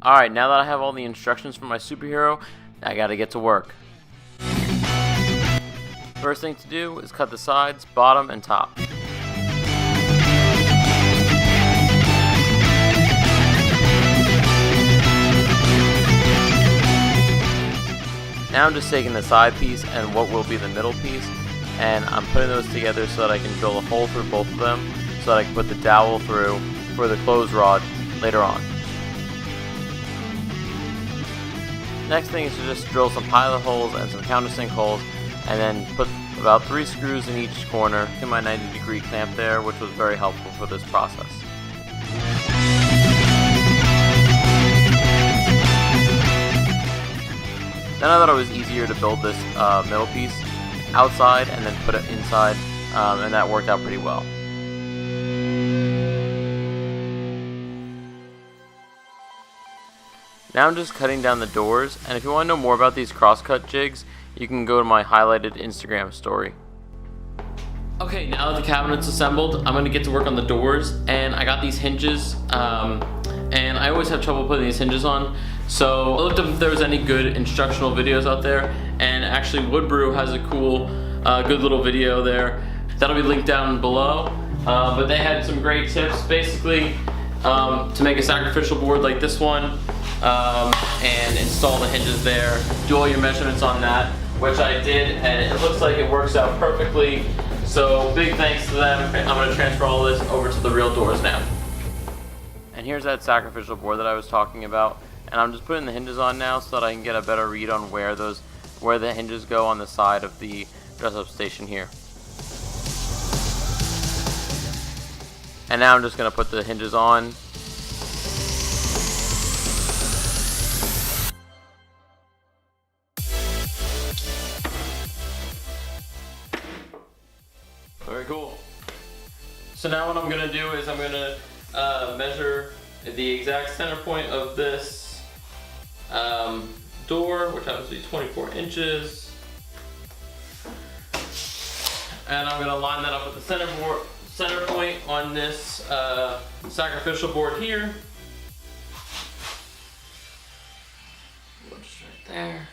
Alright, now that I have all the instructions for my superhero, I gotta get to work. First thing to do is cut the sides, bottom, and top. Now I'm just taking the side piece and what will be the middle piece, and I'm putting those together so that I can drill a hole through both of them so that I can put the dowel through for the clothes rod later on. Next thing is to just drill some pilot holes and some countersink holes, and then put about 3 screws in each corner in my 90-degree clamp there, which was very helpful for this process. Then I thought it was easier to build this middle piece outside and then put it inside, and that worked out pretty well. Now I'm just cutting down the doors, and if you want to know more about these crosscut jigs, you can go to my highlighted Instagram story. Okay, now that the cabinet's assembled, I'm going to get to work on the doors, and I got these hinges, and I always have trouble putting these hinges on, so I looked up if there was any good instructional videos out there, and actually Woodbrew has a cool, good little video there. That'll be linked down below, but they had some great tips, basically, to make a sacrificial board like this one, and install the hinges there, do all your measurements on that, which I did, and it looks like it works out perfectly, so big thanks to them. I'm going to transfer all this over to the real doors now. And here's that sacrificial board that I was talking about, and I'm just putting the hinges on now so that I can get a better read on where the hinges go on the side of the dress-up station here. And now I'm just going to put the hinges on. Very cool. So now what I'm going to do is I'm going to measure the exact center point of this door, which happens to be 24 inches. And I'm going to line that up with the center point on this sacrificial board here. Just right there.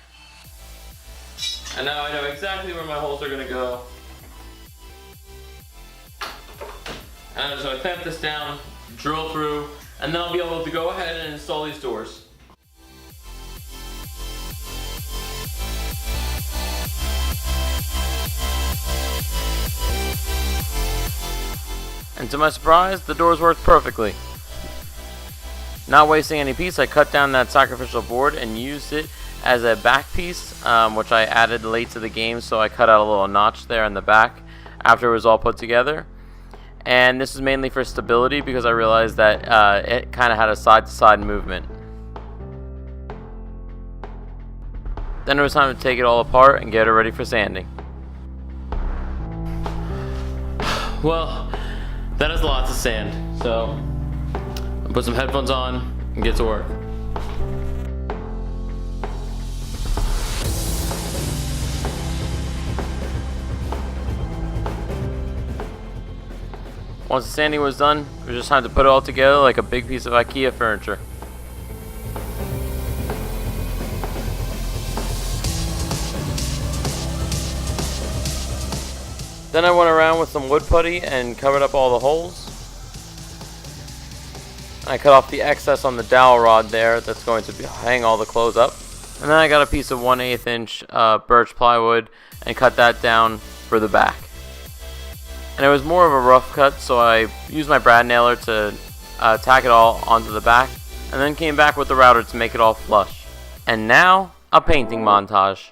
And now I know exactly where my holes are going to go. And I'm just going to clamp this down, drill through, and then I'll be able to go ahead and install these doors. And to my surprise, the doors worked perfectly. Not wasting any piece, I cut down that sacrificial board and used it as a back piece, which I added late to the game, so I cut out a little notch there in the back after it was all put together. And this is mainly for stability because I realized that it kind of had a side-to-side movement. Then it was time to take it all apart and get it ready for sanding. Well, that is a lot to sand, so I'll put some headphones on and get to work. Once the sanding was done, it was just time to put it all together like a big piece of IKEA furniture. Then I went around with some wood putty and covered up all the holes. I cut off the excess on the dowel rod there that's going to hang all the clothes up. And then I got a piece of 1/8 inch birch plywood and cut that down for the back. And it was more of a rough cut, so I used my brad nailer to tack it all onto the back, and then came back with the router to make it all flush. And now, a painting montage.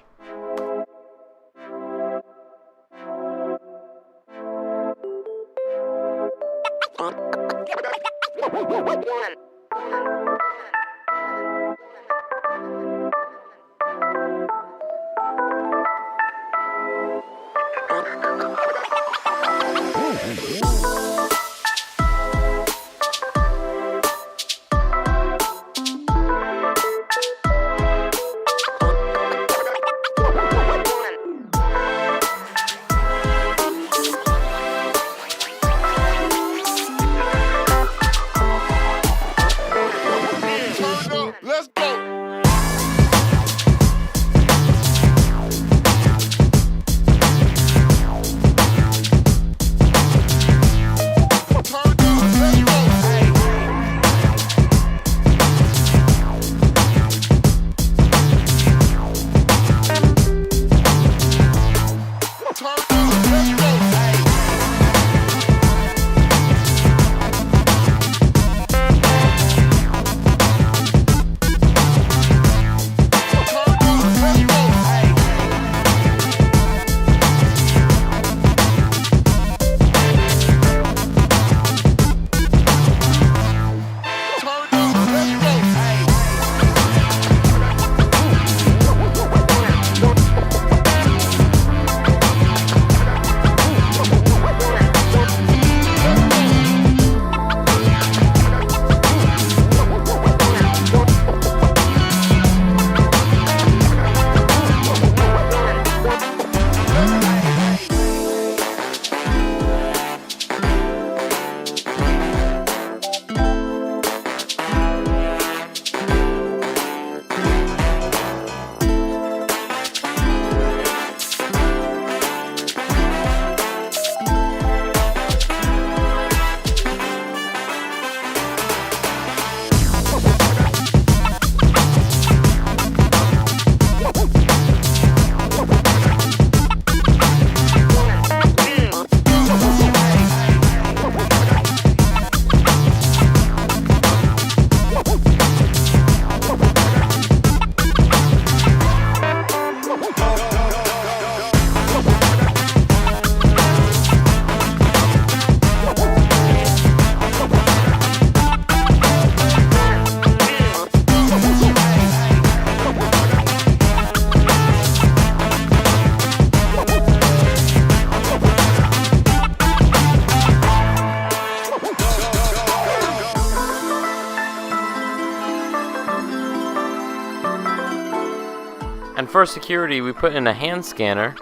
And for security, we put in a hand scanner.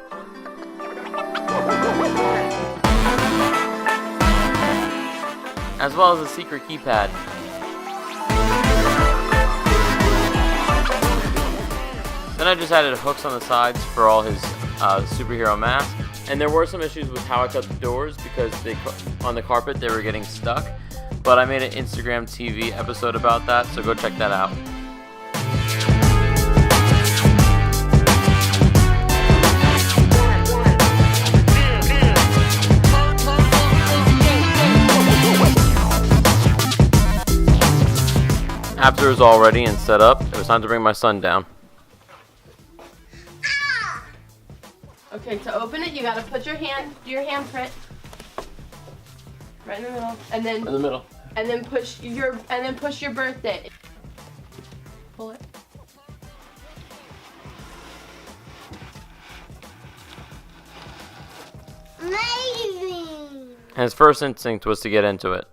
As well as a secret keypad. Then I just added hooks on the sides for all his superhero masks. And there were some issues with how I cut the doors because on the carpet they were getting stuck. But I made an Instagram TV episode about that, so go check that out. After it was all ready and set up, it was time to bring my son down. Okay, to open it, you gotta put do your handprint right in the middle, and then In the middle. and then push your birthday. Pull it. Amazing. And his first instinct was to get into it.